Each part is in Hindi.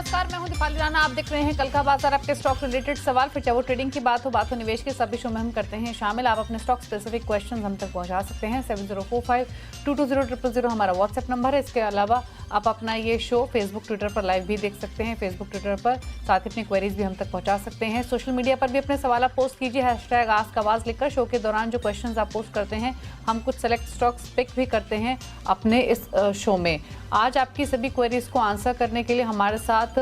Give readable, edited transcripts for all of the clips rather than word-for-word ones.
नमस्कार, मैं हूं दीपाली राणा। आप देख रहे हैं कल का बाजार। आपके स्टॉक रिलेटेड सवाल, फिर चाहे वो ट्रेडिंग की बात हो निवेश के, सभी शो में हम करते हैं शामिल। आप अपने स्टॉक स्पेसिफिक क्वेश्चन हम तक पहुंचा सकते हैं। 7045220000 हमारा व्हाट्सएप नंबर है। इसके अलावा आप अपना ये शो फेसबुक ट्विटर पर लाइव भी देख सकते हैं। फेसबुक ट्विटर पर साथ ही अपनी क्वेरीज भी हम तक पहुंचा सकते हैं। सोशल मीडिया पर भी अपने सवाल आप पोस्ट कीजिए, #आस्क लिखकर। शो के दौरान जो क्वेश्चन आप पोस्ट करते हैं, हम कुछ सेलेक्ट स्टॉक्स पिक भी करते हैं अपने इस शो में। आज आपकी सभी क्वेरीज को आंसर करने के लिए हमारे साथ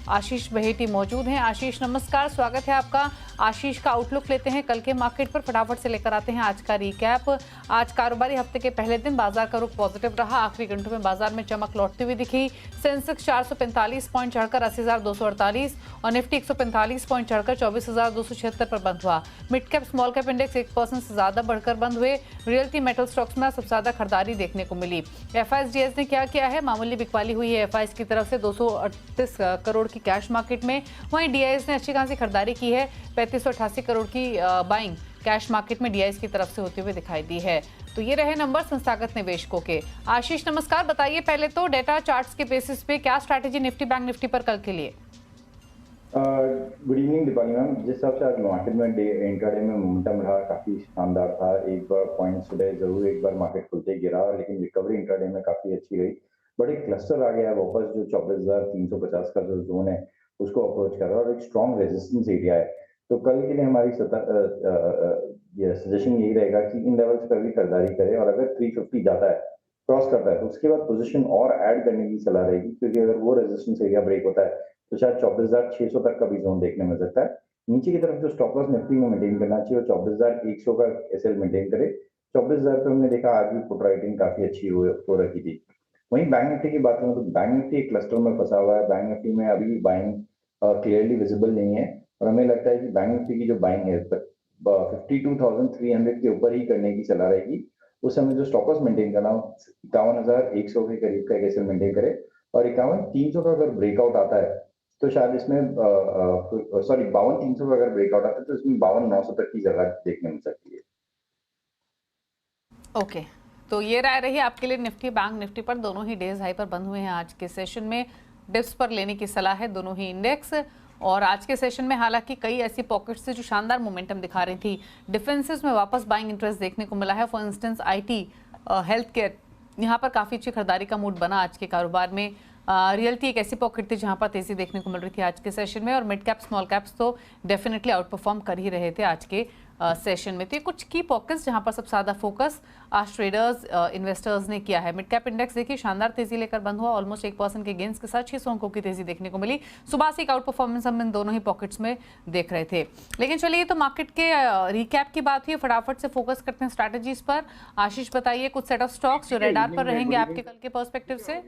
आशीष बहेटी मौजूद हैं। आशीष नमस्कार, स्वागत है आपका। आशीष का आउटलुक लेते हैं कल के मार्केट पर, फटाफट से लेकर आते हैं आज का रिकैप। आज कारोबारी हफ्ते के पहले दिन बाजार का रुख पॉजिटिव रहा। आखिरी घंटों में बाजार में चमक लौटती हुई दिखी। सेंसेक्स 445 पॉइंट चढ़कर 80,248 और निफ्टी 145 पॉइंट चढ़कर 24,276 पर बंद हुआ। Mid cap small cap index 1% से ज्यादा बढ़कर बंद हुए। रियल्टी मेटल स्टॉक्स में सबसे ज्यादा खरीदारी देखने को मिली। एफआईएस ने क्या किया है? मामूली बिकवाली हुई है एफआईएस की तरफ से 238 करोड़ की कैश मार्केट में। वहीं डीआईएस ने अच्छी खासी खरीदारी की है। 3588 करोड़ की बाइंग कैश मार्केट में डीआईएस की तरफ से होती हुई दिखाई दी है। तो ये रहे नंबर संस्थागत निवेशकों के। आशीष नमस्कार, बताइए पहले तो डेटा चार्ट्स के बेसिस पे क्या स्ट्रैटेजी निफ्टी बैंक निफ्टी पर कल के लिए? Good evening Deepali ma'am. जिस हिसाब से आज मार्केट में इंट्राडे में मोमेंटम रहा, काफी शानदार था। एक बार पॉइंट सुबह जरूर एक बार मार्केट खुलते गिरा, लेकिन रिकवरी इंट्राडे में काफी अच्छी रही। बट एक क्लस्टर आ गया है वापस, जो 24,350 का जो जोन है उसको अप्रोच कर रहा है और एक स्ट्रॉन्ग रेजिस्टेंस एरिया है। तो कल के लिए हमारी ये सजेशन यही रहेगा कि इन लेवल्स पर भी खरीदारी करें, और अगर 350 जाता है, क्रॉस करता है, तो उसके बाद पोजीशन और ऐड करने की सलाह रहेगी, क्योंकि अगर वो रेजिस्टेंस एरिया ब्रेक होता है तो शायद 24,600 तक का भी जोन देखने में सकता है। नीचे की तरफ जो स्टॉप लॉस निफ्टी में मेंटेन करना चाहिए वो 24,100 का एसएल मेंटेन करे। 24,000 पे हमने देखा आज भी पुट राइटिंग काफी अच्छी हो रखी थी। वहीं बैंक निफ्टी की बात करें तो बैंक निफ्टी एक क्लस्टर में फंसा हुआ है। बैंक निफ्टी में अभी बाइंग क्लियरली विजिबल नहीं है, और हमें लगता है कि बैंक निफ्टी की जो बाइंग है 52,300 के ऊपर ही करने की सलाह रहेगी। उस समय जो स्टॉप लॉस मेंटेन करना हो 51,100 के करीब का एक एसएल मेंटेन करे, और 51,300 का अगर ब्रेकआउट आता है तो शायद इसमें 52,300 का अगर ब्रेकआउट आता है तो इसमें 52,900 तक की जगह देखने मिल सकती है। ओके, तो ये राय रही आपके लिए निफ्टी बैंक निफ्टी पर। दोनों ही डेज हाई पर बंद हुए हैं आज के सेशन में। डिप्स पर लेने की सलाह है दोनों ही इंडेक्स। और आज के सेशन में हालांकि कई ऐसी पॉकेट्स थी जो शानदार मोमेंटम दिखा रही थी। डिफेंसेस में वापस बाइंग इंटरेस्ट देखने को मिला है। For instance IT, health care, यहाँ पर काफ़ी अच्छी खरीदारी का मूड बना आज के कारोबार में। रियल्टी एक ऐसी पॉकेट थी जहां पर तेजी देखने को मिल रही थी आज के सेशन में। और मिड कैप स्मॉल कैप्स तो डेफिनेटली आउट परफॉर्म कर ही रहे थे आज के सेशन में। तो ये कुछ की पॉकेट्स जहां पर सबसे ज़्यादा फोकस आज ट्रेडर्स इन्वेस्टर्स ने किया है। मिड कैप इंडेक्स देखिए शानदार तेजी लेकर बंद हुआ। ऑलमोस्ट 1% के गेंस के साथ 600 अंकों की तेजी देखने को मिली। सुबह से एक आउट परफॉर्मेंस हम इन दोनों ही पॉकेट्स में देख रहे थे। लेकिन चलिए, तो मार्केट के रिकैप की बात हुई, फटाफट से फोकस करते हैं स्ट्रैटेजीज पर। आशीष बताइए कुछ सेट ऑफ स्टॉक्स जो रेडार पर रहेंगे आपके कल के पर्सपेक्टिव से।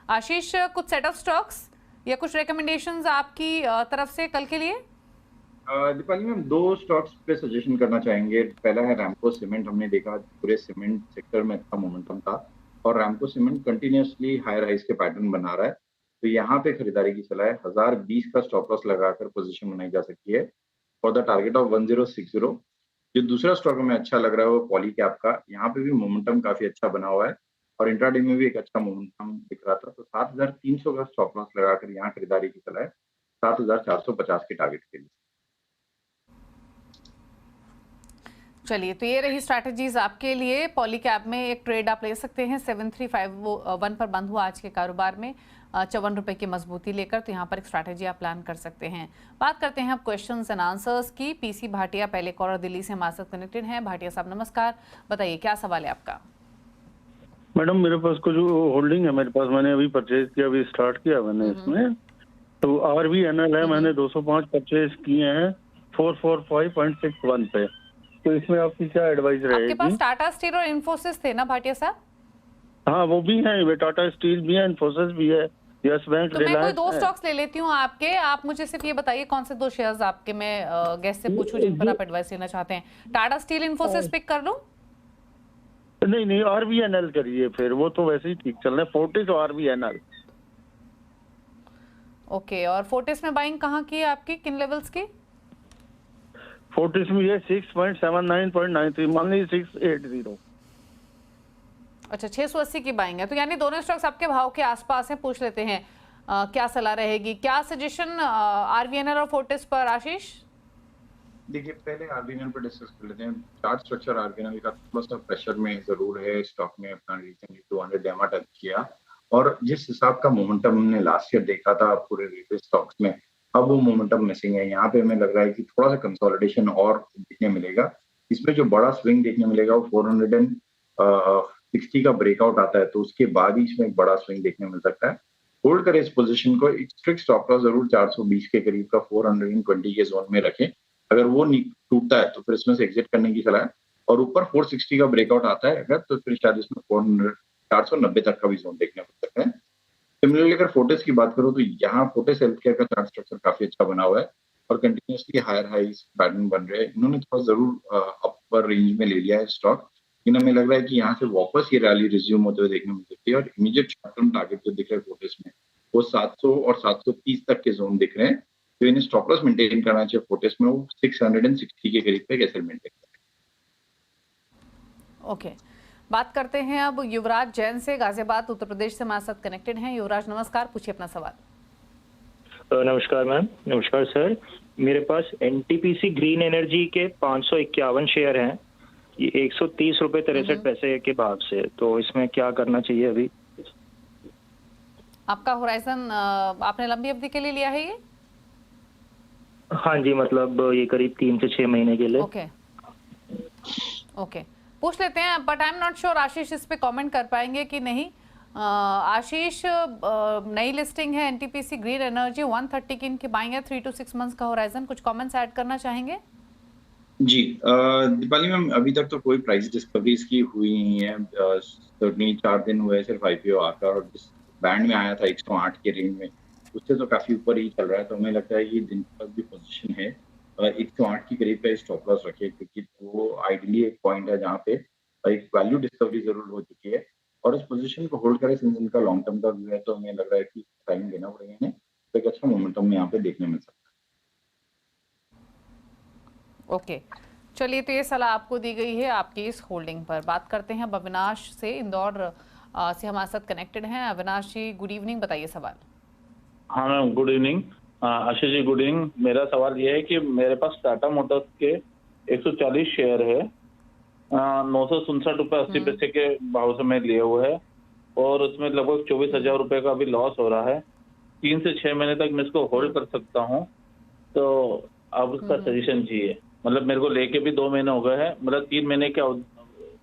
आशीष, कुछ सेट ऑफ स्टॉक्स या कुछ रिकमेंडेशंस आपकी तरफ से कल के लिए? दीपाली मैम, दो स्टॉक्स पे सजेशन करना चाहेंगे। पहला है रैमको सीमेंट। हमने देखा पूरे सीमेंट सेक्टर में अच्छा मोमेंटम था, और रैमको सीमेंट कंटिन्यूअसली हायर हाइस के पैटर्न बना रहा है। तो यहाँ पे खरीदारी की सलाह है। 1020 का स्टॉप लॉस लगाकर पोजीशन बनाई जा सकती है फॉर द टारगेट ऑफ 1060। जो दूसरा स्टॉक हमें अच्छा लग रहा है वो पॉली कैप का। यहाँ पे भी मोमेंटम काफी अच्छा बना हुआ है, और इंट्राडे में भी एक अच्छा मोमेंटम दिख रहा था। तो 7,300 का स्टॉप लॉस लगाकर यहाँ खरीदारी की सलाह है 7,450 के टारगेट के लिए। चलिए, तो ये रही स्ट्रैटेजीज आपके लिए। पॉली कैप में एक ट्रेड आप ले सकते हैं। 7351 पर बंद हुआ आज के कारोबार में 54 रुपए की मजबूती लेकर। तो यहाँ पर एक स्ट्रैटेजी आप प्लान कर सकते हैं। बात करते हैं अब क्वेश्चंस एंड आंसर्स की। पीसी भाटिया पहले कॉलर दिल्ली से हमारे साथ कनेक्टेड हैं। भाटिया साहब नमस्कार, बताइए क्या सवाल है आपका? मैडम, मेरे पास कुछ होल्डिंग है मेरे पास, मैंने अभी परचेज किया, अभी स्टार्ट किया मैंने इसमें। तो RVNL है, मैंने 205 परचेज किए हैं 445.61 पे। तो इसमें आपकी क्या एडवाइस रहेगी? आपके पास टाटा स्टील और इन्फोसिस थे ना भाटिया साहब? हाँ, वो भी है, टाटा स्टील भी है, इन्फोसिस भी है, यस बैंक, तो मैं कोई दो स्टॉक्स ले लेती हूँ आपके। आप मुझे सिर्फ ये बताइए कौन से दो शेयर्स आपके मैं गेस्ट से पूछूं जिन पर आप एडवाइस लेना चाहते हैं। टाटा स्टील, इन्फोसिस पिक कर लूं? नहीं, RVNL करिए फिर, वो तो वैसे ही ठीक चल रहा है। फोर्टिस और RVNL। ओके, और फोर्टिस में बाइंग कहाँ की है आपकी, किन लेवल्स की? फोर्टिस में ये 6.79.93, मान लीजिए 680। अच्छा, 680 की बाइंग है, तो यानी दोनों स्टॉक्स आपके भाव के आसपास हैं। पूछ लेते हैं क्या सलाह रहेगी, क्या सजेशन आरवीएनएल और फोर्टिस पर आशीष? देखिए, पहले आरबीएनएल पर डिस्कस कर लेते हैं। चार्ट स्ट्रक्चर आरबीएनएल का थोड़ा सा प्रेशर में जरूर है। स्टॉक ने अपना रिसेंटली 200 डेमा टच किया और जिस हिसाब का मोमेंटम हमने लास्ट ईयर देखा था पूरे रेलवे स्टॉक्स में, अब वो मोमेंटम मिसिंग है। यहाँ पे हमें लग रहा है कि थोड़ा सा कंसोलिडेशन और देखने मिलेगा। इसमें जो बड़ा स्विंग देखने मिलेगा वो 460 का ब्रेकआउट आता है, तो उसके बाद ही इसमें एक बड़ा स्विंग देखने मिल सकता है। होल्ड करें इस पोजीशन को। एक स्ट्रिक्ट स्टॉप लॉस जरूर 420 के करीब का 420 के जोन में रखें। अगर वो टूटता है तो फिर इसमें से एग्जिट करने की सलाह है, और ऊपर 460 का ब्रेकआउट आता है अगर, तो फिर शायद इसमें 490 तक का भी जोन देखने को सकता है। सिमिलरली अगर फोर्टिस की बात करो तो यहाँ फोर्टिस हेल्थ केयर का चार्ट स्ट्रक्चर काफी अच्छा बना हुआ है और कंटिन्यूसली हायर हाइस पैटर्न बन रहे हैं। इन्होंने थोड़ा जरूर अपर रेंज में ले लिया है स्टॉक, लेकिन हमें लग रहा है कि यहाँ से वापस ये रैली रिज्यूम होते हुए देखने मिल सकती है। और इमीडिएट शॉर्ट टर्म टारगेट जो दिख रहे हैं फोर्टिस में वो 700 और 730 तक के जोन दिख रहे हैं, तो इन्हें स्टॉप लॉस मेंटेन करना चाहिए फोर्टिस में। वो 660 के करीब पे कैसे मेंटेन करें। ओके, बात करते हैं अब युवराज जैन से, गाजियाबाद उत्तर प्रदेश से हमारे साथ कनेक्टेड हैं। युवराज नमस्कार, पूछिए अपना सवाल। नमस्कार मैम। नमस्कार सर। मेरे पास एनटीपीसी ग्रीन एनर्जी के 551 शेयर हैं, ये 130 रुपए 63 पैसे के भाव से, तो इसमें क्या करना चाहिए अभी? आपका होराइजन आपने लंबी अवधि के लिए लिया है ये? हाँ जी, मतलब ये करीब 3 से 6 महीने के लिए। ओके ओके, पूछ लेते हैं, but I am not sure Ashish इस पे कमेंट कर पाएंगे कि नहीं। आशीष, नई लिस्टिंग है एनटीपीसी ग्रीन एनर्जी, 130 की इनकी बाइंग है, 3 to 6 मंथ्स का होराइजन। कुछ कमेंट्स ऐड करना चाहेंगे? जी, दीपाली मैम, अभी तक तो कोई प्राइस डिस्कवरीज की हुई नहीं है। certainly 4 दिन हुए सिर्फ आईपीओ आकर, और जिस बैंड में आया था 108 के रेंज में, उससे तो काफी ऊपर ही चल रहा है। तो हमें लगता है कि दिन तक भी पोजीशन है 108 के करीब का स्टॉप लॉस रखे, क्योंकि वो आइडियली एक पॉइंट है जहाँ पे एक वैल्यू डिस्कवरी जरूर हो चुकी है, और इस पोजीशन को होल्ड करें सिंस इनका लॉन्ग टर्म का व्यू है। तो हमें लग रहा है कि टाइम देना पड़ेगा इन्हें, तो एक अच्छा मोमेंटम यहाँ पे देखने मिल सकता है। ओके, चलिए, तो ये सलाह आपको दी गई है आपकी इस होल्डिंग पर। बात करते हैं अब अविनाश से, इंदौर से हमारे साथ कनेक्टेड हैं। अविनाश जी, गुड इवनिंग, बताइए सवाल। हाँ ma'am, good evening. Ashish ji, good evening. मेरा सवाल ये है कि मेरे पास टाटा मोटर्स के 140 शेयर है, 967 रुपए 80 पैसे के भाव से मैं लिए हुए है, और उसमें लगभग 24,000 रुपए का भी लॉस हो रहा है। 3 से 6 महीने तक मैं इसको होल्ड कर सकता हूँ, तो अब उसका सजेशन चाहिए। मतलब मेरे को लेके भी 2 महीने हो गए हैं, मतलब 3 महीने के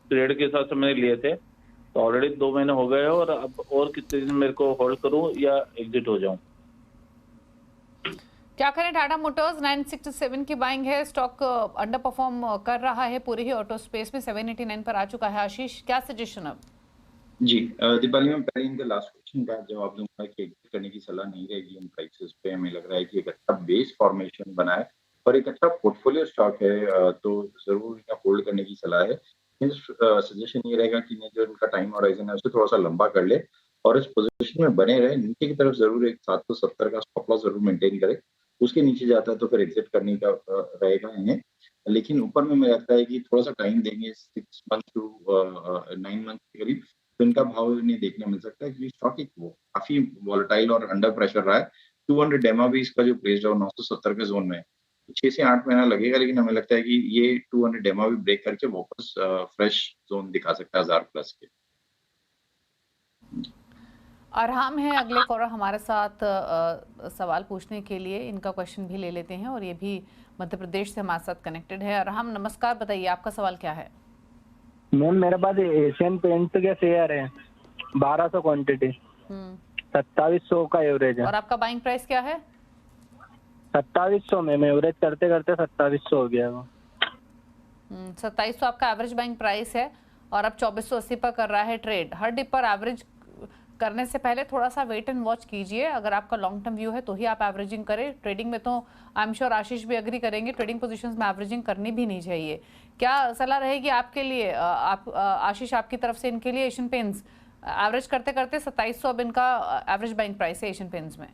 पीरियड के हिसाब से मैंने लिए थे, तो ऑलरेडी 2 महीने हो गए हैं, और अब और कितने दिन मेरे को होल्ड करूं या एग्जिट हो जाऊं? क्या करें? टाटा मोटर्स 967 की बाइंग है, स्टॉक अंडर परफॉर्म कर रहा है पूरे ही ऑटो स्पेस में, 789 पर आ चुका है। आशीष, क्या सजेशन अब? जी, दीपाली में पहले इनके लास्ट क्वेश्चन का जवाब दूंगा कि एग्जिट करने की सलाह नहीं रहेगी इन प्राइसेस पे। हमें लग रहा है कि एक अच्छा बेस फॉर्मेशन बना है और एक अच्छा पोर्टफोलियो स्टॉक है, तो जरूर इन्हें होल्ड करने की सलाह है। सजेशन ये रहेगा कि इन्हें जो इनका टाइम होराइजन है उसे थोड़ा सा लंबा कर ले और इस पोजीशन में बने रहे। नीचे की तरफ जरूर एक 770 का स्टॉप लॉस जरूर मेंटेन करे, उसके नीचे जाता है तो फिर एग्जिट करने का रहेगा इन्हें। लेकिन ऊपर में मुझे लगता है कि थोड़ा सा टाइम देंगे, 6 मंथ टू 9 मंथ के करीब, तो इनका भाव इन्हें देखने मिल सकता है, क्योंकि स्टॉक एक वो काफी वॉलेटाइल और अंडर प्रेशर रहा है। 200 डेमा भी इसका जो प्लेस्ड है 970 के जोन में, 6 से 8 महीना लगेगा, लेकिन हमें लगता है कि ये 200 डेमा भी ब्रेक करके वापस फ्रेश जोन दिखा सकता है 1000 प्लस के। अरहम है अगले कॉलर हमारे साथ सवाल पूछने के लिए, इनका क्वेश्चन भी ले लेते हैं, और ये भी मध्य प्रदेश से हमारे साथ कनेक्टेड है। अरहम नमस्कार, बताइए आपका सवाल क्या है? मैम, मेरे पास एशियन पेंट्स के शेयर है, 1200 क्वांटिटी, 2700 का एवरेज है। और आपका बाइंग प्राइस क्या है? 2700 में, मैं एवरेज करते करते 2700 हो गया वो। 2700 आपका एवरेज बाइंग प्राइस है, और अब 2480 पर कर रहा है ट्रेड। हर डिप पर एवरेज करने से पहले थोड़ा सा वेट एंड वॉच कीजिए। अगर आपका लॉन्ग टर्म व्यू है तो ही आप एवरेजिंग करें। ट्रेडिंग में तो आई एम श्योर आशीष भी एग्री करेंगे, ट्रेडिंग पोजीशंस में एवरेजिंग करनी भी नहीं चाहिए। क्या सलाह रहेगी आपके लिए, आशीष, आपकी तरफ से इनके लिए? एशियन पेंट्स एवरेज करते करते 2700 अब इनका एवरेज बाइंग प्राइस है एशियन पेंट्स में।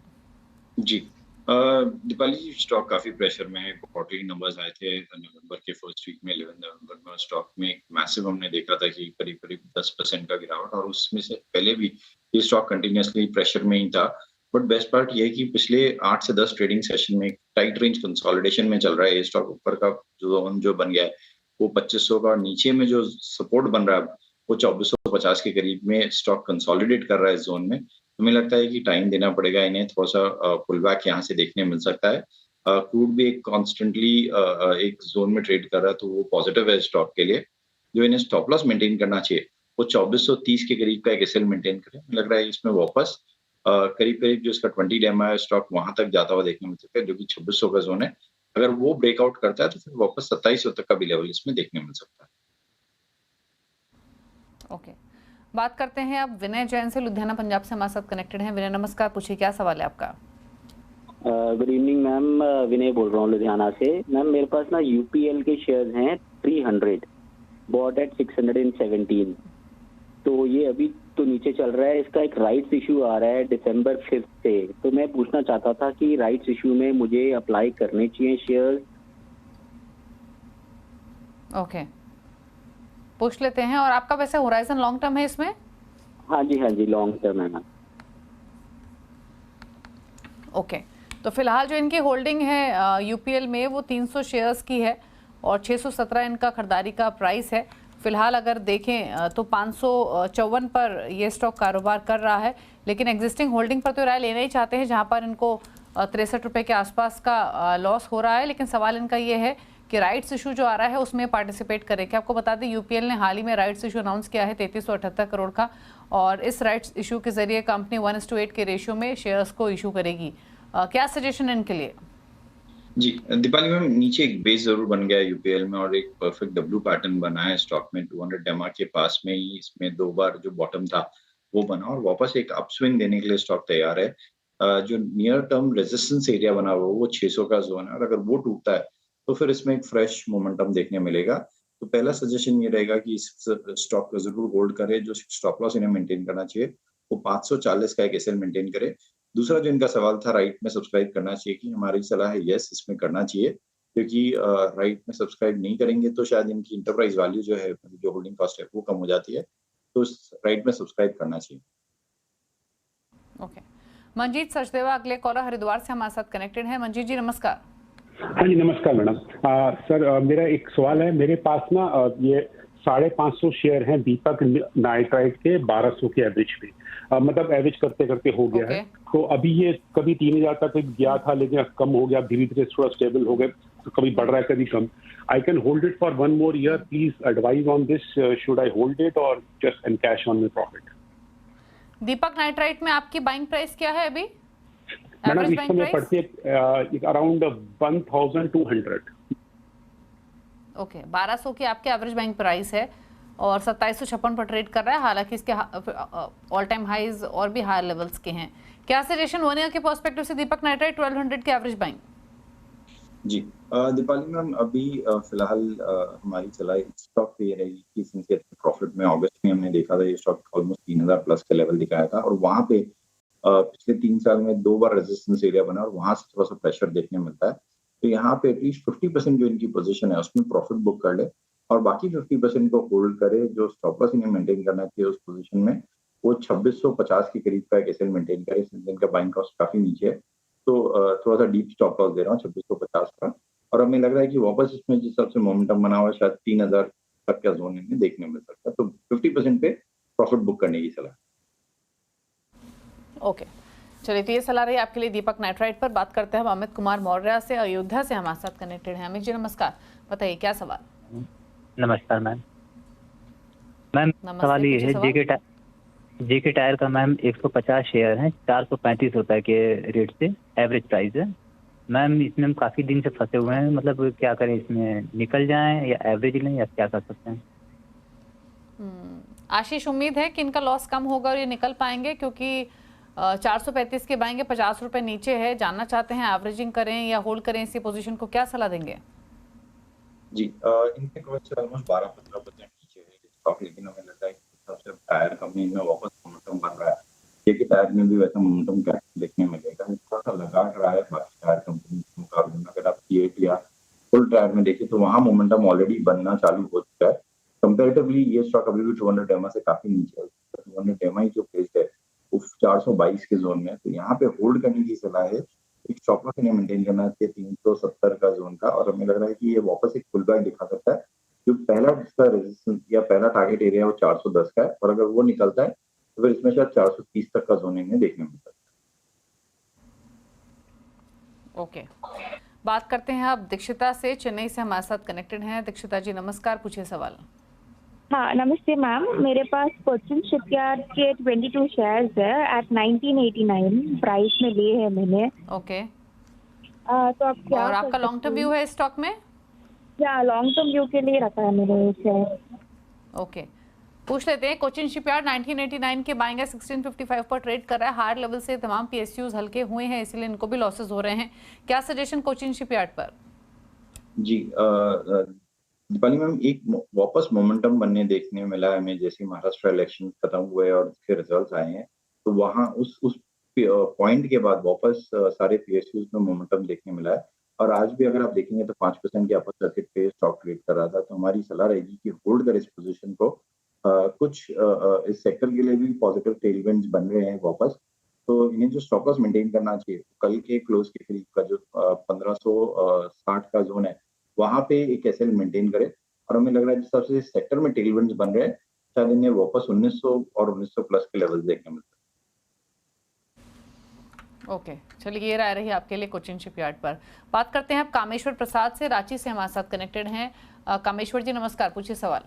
जी, दीपाली जी, स्टॉक काफी प्रेशर में है। क्वार्टरली नंबर्स आए थे नवंबर के फर्स्ट वीक में, 11 नवंबर में, और स्टॉक में एक मैसिव हमने देखा था कि करीब करीब 10% का गिरावट, और उसमें से पहले भी ये स्टॉक कंटिन्यूअसली प्रेशर में ही था। बट बेस्ट पार्ट ये है कि पिछले 8 से 10 ट्रेडिंग सेशन में टाइट रेंज कंसोलिडेशन में चल रहा है। ये स्टॉक ऊपर का जोन जो बन गया है वो 2500 का, और नीचे में जो सपोर्ट बन रहा है वो 2450 के करीब में स्टॉक कंसोलिडेट कर रहा है इस जोन में। हमें लगता है कि टाइम देना पड़ेगा इन्हें, थोड़ा सा पुल बैक यहाँ से देखने मिल सकता है। क्रूड भी एक कॉन्स्टेंटली एक जोन में ट्रेड कर रहा है, तो वो पॉजिटिव है स्टॉक के लिए। जो इन्हें स्टॉप लॉस मेंटेन करना चाहिए वो 2430 के करीब का एक एसएल मेंटेन करें। मुझे लग रहा है इसमें वापस करीब करीब जो इसका 20 डेमा है स्टॉक वहां तक जाता हुआ देखने मिल सकता है, जो कि 2600 का जोन है। अगर वो ब्रेकआउट करता है तो फिर वापस 2700 तक का भी लेवल इसमें देखने मिल सकता है। ओके, बात करते हैं अब विनय जैन से, लुधियाना पंजाब से हमारे साथ कनेक्टेड हैं। विनय नमस्कार, पूछिए क्या सवाल है आपका। गुड इवनिंग मैम, विनय बोल रहा हूँ लुधियाना से। मैम मेरे पास ना यूपीएल के शेयर्स हैं 300, बॉट एट 617, तो ये अभी तो नीचे चल रहा है। इसका एक राइट्स इशू आ रहा है December 5 से, तो मैं पूछना चाहता था कि राइट्स इशू में मुझे अप्लाई करने चाहिए शेयर्स। ओके, पूछ लेते हैं। और आपका वैसे होराइजन लॉन्ग टर्म है इसमें? हाँ जी लॉन्ग टर्म है मैम। ओके, तो फिलहाल जो इनकी होल्डिंग है यूपीएल में वो 300 शेयर्स की है और 617 इनका खरीदारी का प्राइस है। फिलहाल अगर देखें तो 554 पर ये स्टॉक कारोबार कर रहा है, लेकिन एग्जिस्टिंग होल्डिंग पर तो राय लेना ही चाहते हैं, जहां पर इनको 63 रुपये के आसपास का लॉस हो रहा है। लेकिन सवाल इनका ये है कि राइट्स इशू जो आ रहा है उसमें पार्टिसिपेट करें क्या। आपको बता दें यूपीएल ने हाल ही में राइट्स इशू अनाउंस किया है 3378 करोड़ का, और इस राइट्स इशू के जरिए कंपनी 1:8 के रेशियो में शेयर्स को इशू करेगी। क्या सजेशन है इनके लिए? जी दीपाली मैम, नीचे एक बेस जरूर बन गया है यूपीएल में, और एक परफेक्ट डब्ल्यू पैटर्न बना है स्टॉक में। 200 डेमा के पास में ही इसमें 2 बार जो बॉटम था वो बना, और वापस एक अपस्विंग देने के लिए स्टॉक तैयार है। जो नियर टर्म रेजिस्टेंस एरिया बना हुआ वो 600 का जोन है, और अगर वो टूटता है तो फिर इसमें एक फ्रेश मोमेंटम देखने मिलेगा। तो पहला सजेशन ये रहेगा कि इस स्टॉक को जरूर होल्ड करे। जो स्टॉप लॉस इन्हें मेंटेन करना चाहिए वो 540 का एक एसएल मेंटेन करे। दूसरा जो इनका सवाल था राइट में सब्सक्राइब करना चाहिए, कि हमारी सलाह है यस इसमें करना चाहिए, क्योंकि राइट में सब्सक्राइब नहीं करेंगे तो शायद इनकी इंटरप्राइज वैल्यू जो है, जो होल्डिंग कॉस्ट है वो कम हो जाती है। तो राइट में सब्सक्राइब करना चाहिए। ओके, मंजीत सचदेवा अगले कॉलर हरिद्वार से हमारे साथ कनेक्टेड है। मंजीत जी नमस्कार। हाँ जी नमस्कार मैडम। सर मेरा एक सवाल है। मेरे पास ना ये 550 शेयर हैं दीपक नाइट्राइट के 1200 के एवरेज पे, मतलब एवरेज करते करते हो गया है। तो अभी ये कभी 3000 तक गया था, लेकिन अब कम हो गया, धीरे धीरे थोड़ा स्टेबल हो गए, तो कभी बढ़ रहा है कभी कम। I can hold it for 1 more year, please advise on this, should I hold it और just encash on my profit. Deepak Nitrite में आपकी बाइंग प्राइस क्या है अभी? मैडम इस समय पड़ती है अराउंड 1200। ओके, 1200 की आपके एवरेज बाइंग प्राइस है और 2756 पर ट्रेड कर रहा है। हालांकि इसके ऑल टाइम हाईज और भी हायर लेवल्स के हैं। क्या सजेशन 1 ईयर के पर्सपेक्टिव से दीपक नाइट्राइट 1200 के एवरेज बाइंग? जी दीपाली मैम, अभी फिलहाल हमारी सलाह स्टॉक पे ये रहेगी कि सिंस प्रॉफिट में अगस्त में हमने देखा था ये स्टॉक ऑलमोस्ट 3000 प्लस का लेवल दिखाया था, और वहां पे पिछले 3 साल में 2 बार रेजिस्टेंस एरिया बना, और वहां से थोड़ा सा प्रेशर देखने मिलता है। तो यहाँ पे एटलीस्ट 50% जो इनकी पोजीशन है उसमें प्रॉफिट बुक कर ले, और बाकी 50% को होल्ड करे। जो स्टॉप लॉस इन्हें मेंटेन करना चाहिए उस पोजीशन में वो 2650 के करीब का एक एसएल मेंटेन करे, सिंस इनका बाइंग कॉस्ट काफी नीचे है। तो थोड़ा सा डीप स्टॉप लॉस दे रहा हूँ 2650 का, और हमें लग रहा है कि वापस इसमें जिस हिसाब से मोमेंटम बना हुआ है शायद 3000 तक का जोन इन्हें देखने मिल सकता है। तो 50% पे प्रॉफिट बुक करने की सलाह। ओके, चलिए, तो ये सलाह रही आपके लिए दीपक नाइट्राइट पर। बात करते हैं हम अमित कुमार मौर्य से, अयोध्या से हमारे साथ कनेक्टेड हैं। अमित जी नमस्कार, बताइए क्या सवाल। नमस्कार मैम। सवाल ये है, जेके टायर का मैम 150 शेयर हैं, 435 रुपए के रेट से एवरेज प्राइस है मैम। इसमें हम काफी दिन से फंसे हुए हैं, मतलब क्या करें, इसमें निकल जाएं या एवरेज लें या क्या कर सकते हैं? आशीष, उम्मीद है कि इनका लॉस कम होगा और ये निकल पाएंगे, क्योंकि 435 के बाएंगे, 50 रुपए नीचे है। जानना चाहते हैं एवरेजिंग करें या होल्ड करें इसी पोजीशन को, क्या सलाह देंगे? जी इनके कवच से ऑलमोस्ट 12-15% नीचे है स्टॉक, लेकिन हमें लगता है कि सबसे टायर कंपनी में वापस मोमेंटम बन रहा है। जेके टायर में भी वैसा मोमेंटम देखने मिलेगा, थोड़ा सा लगा रहा है। टायर में देखें तो वहां मोमेंटम ऑलरेडी बनना चालू हो चुका है। कंपैरेटिवली ये स्टॉक अभी भी 200 EMA से काफी नीचे है। 200 EMA जो प्लेस्ड है वो 422 के जोन में है, तो यहाँ पे होल्ड करने की सलाह है। एक स्टॉप लॉस इन्हें मेंटेन करना चाहिए 370 का जोन का, और हमें लग रहा है कि ये वापस एक पुल बैक दिखा सकता है। जो पहला जिसका रेजिस्टेंस या पहला टारगेट एरिया वो 410 का है, और अगर वो निकलता है तो फिर इसमें शायद 430 तक का जोन इन्हें देखने मिल सकता है। ओके, बात करते हैं अब दीक्षिता से, चेन्नई से हमारे साथ कनेक्टेड हैं। दीक्षिता जी नमस्कार, पूछिए सवाल। हाँ नमस्ते मैम, मेरे पास कोचिन शिपयार्ड के 22 शेयर्स है एट 1989 प्राइस में लिए है मैंने। ओके, तो अब क्या और आपका लॉन्ग टर्म व्यू है इस स्टॉक में? या लॉन्ग टर्म व्यू के लिए रखा है मैंने शेयर। ओके, पूछ लेते हैं। कोचिन शिपयार्ड 1989 के बाइंग है, 1655 पर ट्रेड कर रहा है। हायर लेवल से तमाम पीएसयूज हल्के हुए हैं, इसीलिए इनको भी लॉसेस हो रहे हैं। क्या सजेशन कोचिन शिपयार्ड पर? जी दीपाली मैम, एक वापस मोमेंटम बनने देखने मिला है हमें, जैसे महाराष्ट्र इलेक्शन खत्म हुए और उसके रिजल्ट्स आए हैं, तो वहाँ उस पॉइंट के बाद वापस सारे पीएसयूज में मोमेंटम देखने मिला है। और आज भी अगर आप देखेंगे तो 5% के अपर सर्किट पे स्टॉक ट्रेड कर रहा था, तो हमारी सलाह रहेगी कि होल्ड कर इस पोजीशन को। कुछ इस सेक्टर के लिए भी पॉजिटिव टेलविंड्स बन रहे हैं वापस, तो इन्हें जो स्टॉप लॉस मेंटेन करना चाहिए, कल के क्लोज के करीब का जो 1560 का जोन है वहां पे एक एसएल मेंटेन करे। और हमें लग रहा है जिस हिसाब से सेक्टर में टेलविंड्स बन रहे हैं, शायद इन्हें वापस 1900 और 1900 प्लस के लेवल्स देखने मिलते हैं। ओके, चलिए ये राय रही आपके लिए कोचिन शिपयार्ड पर। बात करते हैं अब कामेश्वर प्रसाद से, रांची से हमारे साथ कनेक्टेड हैं। कामेश्वर जी नमस्कार, पूछिए सवाल।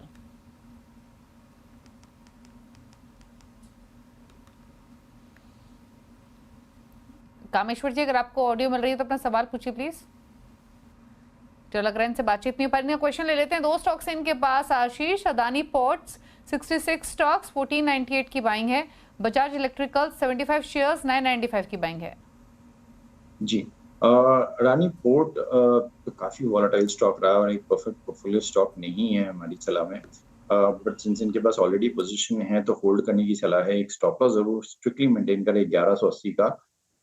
कामेश्वर जी अगर आपको ऑडियो मिल रही है तो अपना सवाल पूछिए प्लीज। जो लग रहा है इनसे बातचीत नहीं हो पा रही है। क्वेश्चन ले लेते हैं। 2 स्टॉक्स हैं इनके पास। आशीष, अदानी पोर्ट्स 66 स्टॉक्स 1498 की बाइंग है। बजाज इलेक्ट्रिकल 75 शेयर्स 995 की बाइंग है। जी अडानी पोर्ट तो काफी वॉलेटाइल स्टॉक रहा और एक परफेक्ट पोर्टफोलियो स्टॉक नहीं है हमारी सलाह में, बट सिंस इनके पास ऑलरेडी पोजीशन है तो होल्ड करने की सलाह है। एक स्टॉप लॉस जरूर स्ट्रिक्टली मेंटेन करें 1180 का,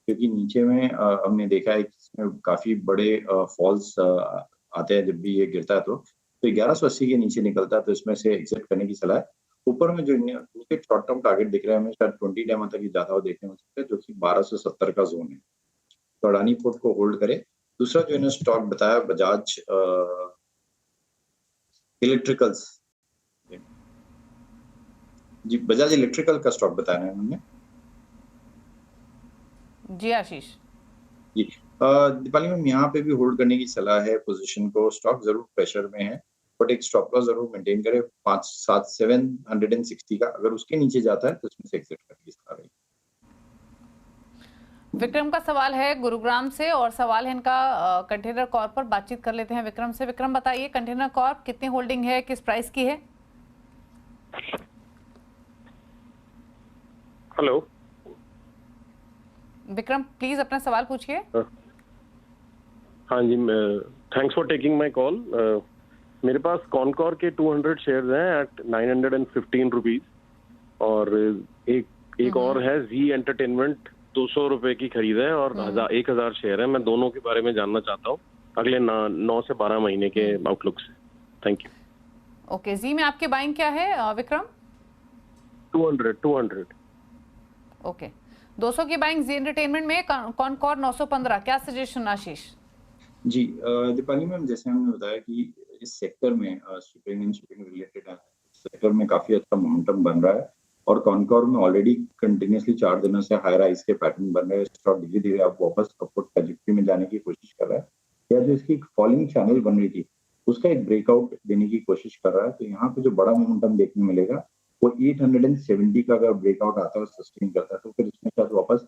क्योंकि नीचे में हमने देखा है कि इसमें काफी बड़े फॉल्स आते हैं जब भी ये गिरता है, तो 1180 के नीचे निकलता है तो इसमें से एग्जिट करने की सलाह है। ऊपर में जो दूसरे शॉर्ट टर्म टारगेट दिख रहे हैं हमें शायद 20 टाइम तक ही जाता हुआ देखने में सकता है, जो कि 1270 का जोन है, तो अडानी पोर्ट को होल्ड करें। दूसरा जो इन्होंने स्टॉक बताया बजाज इलेक्ट्रिकल्स, जी बजाज इलेक्ट्रिकल का स्टॉक बताया है उन्होंने। जी आशीष जी दीपाली मैम, यहाँ पे भी होल्ड करने की सलाह है पोजीशन को। स्टॉक जरूर प्रेशर में है बट एक स्टॉप लॉस जरूर मेंटेन करे 760 का, अगर उसके नीचे जाता है तो उसमें से एग्जिट करने की सलाह है। विक्रम का सवाल है गुरुग्राम से और सवाल है इनका कंटेनर कॉर्प पर। बातचीत कर लेते हैं विक्रम से। विक्रम बताइए कंटेनर कॉर्प कितनी होल्डिंग है, किस प्राइस की है? हेलो विक्रम प्लीज अपना सवाल पूछिए। हाँ जी, thanks for taking my call. मेरे पास कॉनकॉर के 200 शेयर्स हैं एट 915 रुपीज, और एक और है जी एंटरटेनमेंट 200 रुपए की खरीद है और 1000 शेयर है। मैं दोनों के बारे में जानना चाहता हूँ अगले 9 से 12 महीने के आउटलुक से। Thank you. ओके, जी में आपके बाइंग क्या है विक्रम? 200। ओके, 200 की बाइंग जी एंटरटेनमेंट में, कॉनकॉर 915। क्या सजेशन आशीष? जी दीपाली मैम, जैसे हमने बताया कि इस सेक्टर में shipping and shipping related sector में काफी अच्छा मोमेंटम बन रहा है और कॉनकॉर में ऑलरेडी कंटिन्यूसली 4 दिनों से हाई राइज के पैटर्न बन रहे हैं। स्टॉक धीरे धीरे आप वापस अपवर्ड ट्रैजेक्टरी में जाने की कोशिश कर रहा है, या जो इसकी फॉलिंग चैनल बन रही थी उसका एक ब्रेकआउट देने की कोशिश कर रहा है। तो यहाँ पे जो बड़ा मोमेंटम देखने मिलेगा वो 870 का अगर ब्रेकआउट आता है और सस्टेन करता है तो फिर इसमें शायद वापस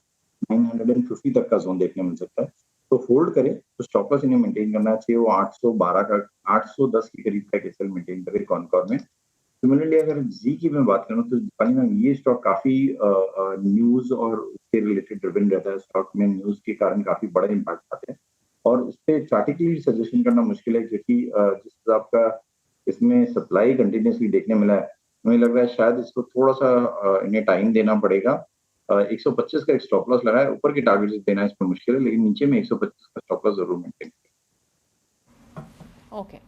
950 तक का जोन देखने मिल सकता है। तो होल्ड करें तो स्टॉप लॉस इन्हें मेंटेन करना चाहिए वो 812 का 810 के करीब का एसएल मेंटेन करे कॉनकॉर में। सिमिलरली अगर जी की मैं बात करूं तो दीपाली मैम ये स्टॉक काफी न्यूज और उसके रिलेटेड ड्रिवन रहता है। स्टॉक में न्यूज के कारण काफी बड़े इम्पैक्ट आते हैं और इस पे चार्टिकली सजेशन करना मुश्किल है, क्योंकि जिस हिसाब का इसमें सप्लाई कंटिन्यूसली देखने मिला है, मुझे लग रहा है शायद इसको थोड़ा सा इन्हें टाइम देना पड़ेगा। 125 का एक स्टॉप लॉस लगा है, ऊपर की टारगेट देना इसमें मुश्किल है, लेकिन नीचे में 125 का स्टॉप लॉस जरूर मेंटेन करें। ओके,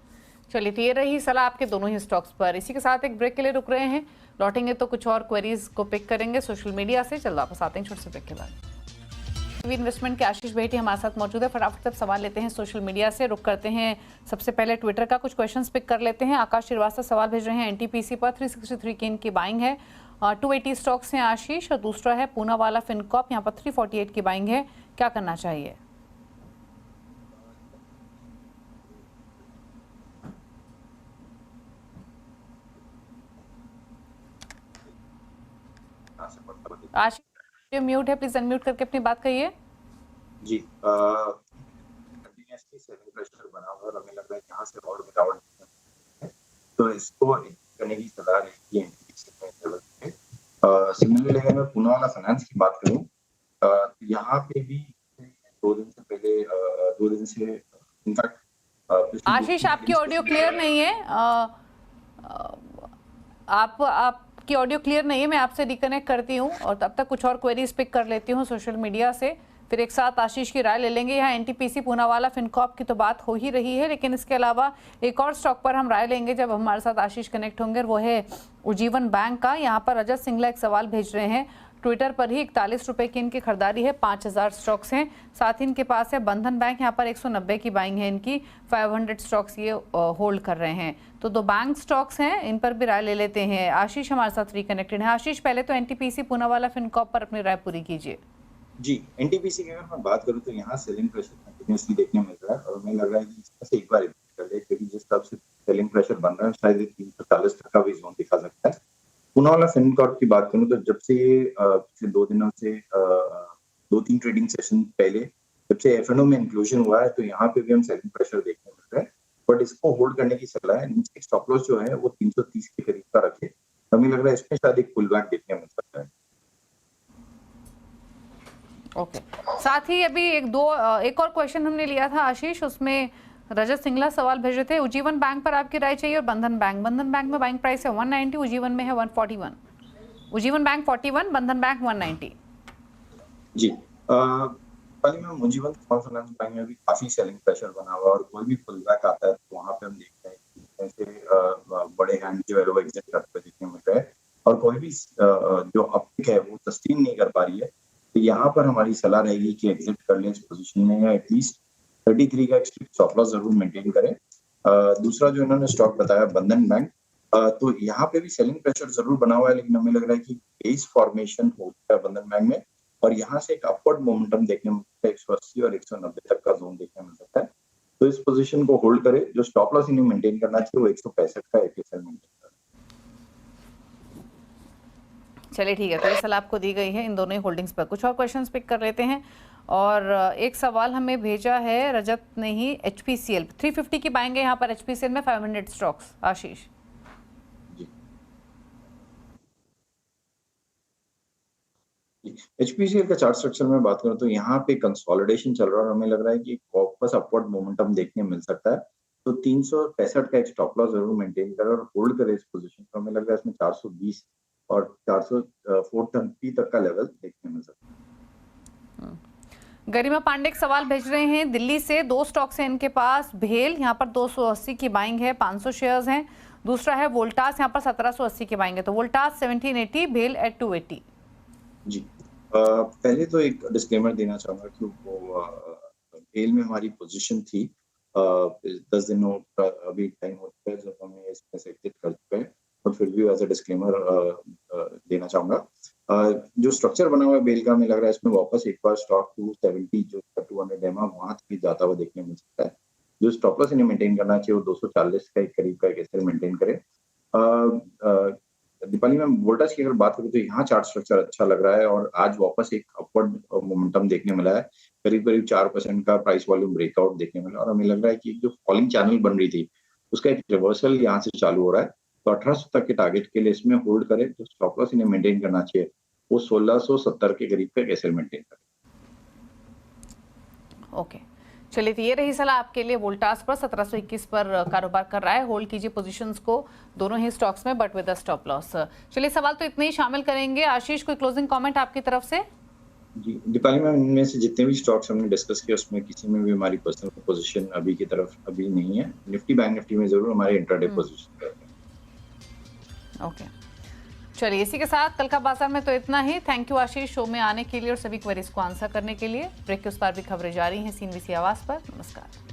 चलिए तो ये रही सलाह आपके दोनों ही स्टॉक्स पर। इसी के साथ एक ब्रेक के लिए रुक रहे हैं, लौटेंगे तो कुछ और क्वेरीज को पिक करेंगे सोशल मीडिया से। चलो वापस आते हैं छोटे से ब्रेक के बाद। इन्वेस्टमेंट के आशीष बेटी हमारे साथ मौजूद है। फटाफट सब सवाल लेते हैं सोशल मीडिया से। रुक करते हैं सबसे पहले ट्विटर का, कुछ क्वेश्चंस पिक कर लेते हैं। आकाश श्रीवास्तव सवाल भेज रहे हैं, एनटीपीसी पर 363 की इनकी बाइंग है, 280 स्टॉक्स हैं आशीष, और दूसरा है पूनावाला फिनकॉर्प, यहाँ पर 348 की बाइंग है, क्या करना चाहिए? आशीष म्यूट है, प्लीज अनम्यूट करके अपनी बात कहिए। जी, कंटिन्यूअसली सेलिंग प्रेशर बना हुआ और हमें लग रहा है यहाँ से और गिरावट है, तो इसको करने की सलाह रहती है। सिग्नल लेकर मैं पूनावाला फाइनेंस की बात करूँ, यहाँ पे भी 2 दिन से पहले 2 दिन से इनफैक्ट आशीष आपकी ऑडियो क्लियर नहीं है, आपकी ऑडियो क्लियर नहीं है, मैं आपसे रिकनेक्ट करती हूँ और तब तक कुछ और क्वेरीज पिक कर लेती हूँ सोशल मीडिया से, फिर एक साथ आशीष की राय ले लेंगे। यहाँ एनटीपीसी पूनावाला फिनकॉर्प की तो बात हो ही रही है, लेकिन इसके अलावा एक और स्टॉक पर हम राय लेंगे जब हमारे साथ आशीष कनेक्ट होंगे, वो है उज्जीवन बैंक का। यहाँ पर रजत सिंगला एक सवाल भेज रहे हैं ट्विटर पर ही, 41 रुपए की इनकी खरीदारी है, 5000 स्टॉक्स हैं। साथ ही इनके पास है बंधन बैंक, यहाँ पर 190 की बाइंग है इनकी, 500 स्टॉक्स ये होल्ड कर रहे हैं। तो 2 बैंक स्टॉक्स हैं, इन पर भी राय ले लेते हैं। आशीष हमारे साथ रिकनेक्टेड है। आशीष पहले तो एनटीपीसी पूनावाला फिनकॉर्प पर अपनी राय पूरी कीजिए। जी, एनटीपीसी की अगर मैं बात करूँ तो यहाँ सेलिंग प्रेशर कंटिन्यूअसली देखने मिल रहा है और हमें लग रहा है कि इसमें से एक बार कर ले, क्योंकि जिस तरह से सेलिंग प्रेशर बन रहा है शायद 340 तक का भी जोन दिखा सकता है। पूनावाला फिनकॉर्प की बात करूँ तो जब से पिछले 2 दिनों से 2-3 ट्रेडिंग सेशन पहले जब से एफएनओ में इंक्लूजन हुआ है, तो यहाँ पे भी हम सेलिंग प्रेशर देखने मिल रहा है, बट इसको होल्ड करने की सलाह है। नीचे स्टॉप लॉस जो है वो 330 के करीब का रखे, हमें लग रहा है इसमें शायद एक पुल बैक देखने मिल सकता है। ओके, साथ ही अभी एक और क्वेश्चन हमने लिया था आशीष, उसमें रजत सिंगला सवाल भेजे थे, उज्जीवन बैंक पर आपकी राय चाहिए और बंधन बैंक में बाइंग प्राइस है 190, उज्जीवन में है 141, उज्जीवन बैंक 41, बंधन बैंक 190। जी, पहले में उज्जीवन स्मॉल फाइनेंस बैंक में भी काफी सेलिंग प्रेशर बना हुआ और कोई भी पुल बैक आता है तो वहाँ पे हम देखते हैं कि ऐसे बड़े हैंड जो है वो एग्जिट करते देखने मिल रहे हैं और कोई भी जो अपटिक है वो सस्टेन नहीं कर पा रही है, तो यहाँ पर हमारी सलाह रहेगी कि एग्जिट कर लें इस पोजीशन में या एटलीस्ट 33 का एक स्टॉप लॉस जरूर मेंटेन करें। दूसरा जो इन्होंने स्टॉक बताया बंधन बैंक, तो यहाँ पे भी सेलिंग प्रेशर जरूर बना हुआ है, लेकिन हमें लग रहा है कि बेस फॉर्मेशन हो गया है बंधन बैंक में और यहाँ से एक अपवर्ड मोमेंटम देखने में 180 और 190 तक का जोन देखने मिल सकता है, तो इस पोजीशन को होल्ड करें। जो स्टॉप लॉस इन्हें मेंटेन करना चाहिए वो 165 का एफएसएल मेंटेन करें। चलिए ठीक है, तो ये सलाह आपको दी गई है इन दोनों ही होल्डिंग्स पर। कुछ और क्वेश्चंस पिक कर लेते हैं और एक सवाल हमें भेजा है रजत ने ही, एचपीसीएल 350 की बाइंग है यहाँ पर एचपीसीएल में 500 स्टॉक्स। आशीष एचपीसीएल का चार्ट स्ट्रक्चर में बात करूं तो यहाँ पे कंसोलिडेशन चल रहा है और हमें लग रहा है कि वापस अपवर्ड मोमेंटम देखने मिल सकता है, तो 365 का एक स्टॉप लॉस जरूर मेंटेन करें और होल्ड करें इस पोजीशन को। हमें लग रहा है इसमें 420 और 430 तक का लेवल देखने मिल सकता है। गरिमा पांडे एक सवाल भेज रहे हैं दिल्ली से, 2 स्टॉक्स हैं इनके पास, भेल यहाँ पर 280 की बाइंग है, 500 शेयर्स हैं। दूसरा है वोल्टास, यहाँ पर 1780 की बाइंग है, तो वोल्टास 1780, भेल एट 280। जी, पहले तो एक डिस्क्लेमर देना चाहूंगा कि वो भेल में हमारी पोजीशन थी 10 दिनों का अभी टाइम हो चुका है जब हमें इसमें से एग्जिट कर चुके हैं, और फिर भी एज अ डिस्क्लेमर देना चाहूंगा। जो स्ट्रक्चर बना हुआ है बेल का, हमें लग रहा है इसमें वापस एक बार स्टॉक 270 जो 200 एमआ वहां तक जाता हुआ देखने मिल सकता है। जो स्टॉप लॉस इन्हें मेंटेन करना चाहिए वो 240 का एक करीब का एक एसएल मेंटेन करे। दीपाली में वोल्टास की अगर बात करूँ तो यहाँ चार्ट स्ट्रक्चर अच्छा लग रहा है और आज वापस एक अपवर्ड मोमेंटम देखने मिला है, करीब 4% का प्राइस वॉल्यूम ब्रेकआउट देखने मिला और हमें लग रहा है कि जो फॉलिंग चैनल बन रही थी उसका एक रिवर्सल यहाँ से चालू हो रहा है, तो 1800 तक के टारगेट के लिए इसमें होल्ड करें। जो स्टॉप लॉस इन्हें मेंटेन करना चाहिए वो 1670 के करीब का एसएल मेंटेन करें। ओके, चलिए तो ये रही सलाह आपके लिए। वोल्टास पर 1721 पर कारोबार कर रहा है, होल्ड कीजिए पोजीशंस को दोनों ही स्टॉक्स में, but with a stop loss. चलिए सवाल तो इतने ही शामिल करेंगे। आशीष, कोई क्लोजिंग कमेंट आपकी तरफ से? जी दीपाली मैम, इनमें से जितने भी स्टॉक्स हमने डिस्कस किए उसमें किसी में भी हमारी पर्सनल पोजीशन अभी की तरफ अभी नहीं है। निफ्टी बैंक निफ्टी में जरूर हमारे इंट्राडे पोजीशन है। ओके, चलिए इसी के साथ कल का बाजार में तो इतना ही। थैंक यू आशीष शो में आने के लिए और सभी क्वेरीज को आंसर करने के लिए। ब्रेक के उस पार भी खबरें जारी हैं CNBC आवाज पर। नमस्कार।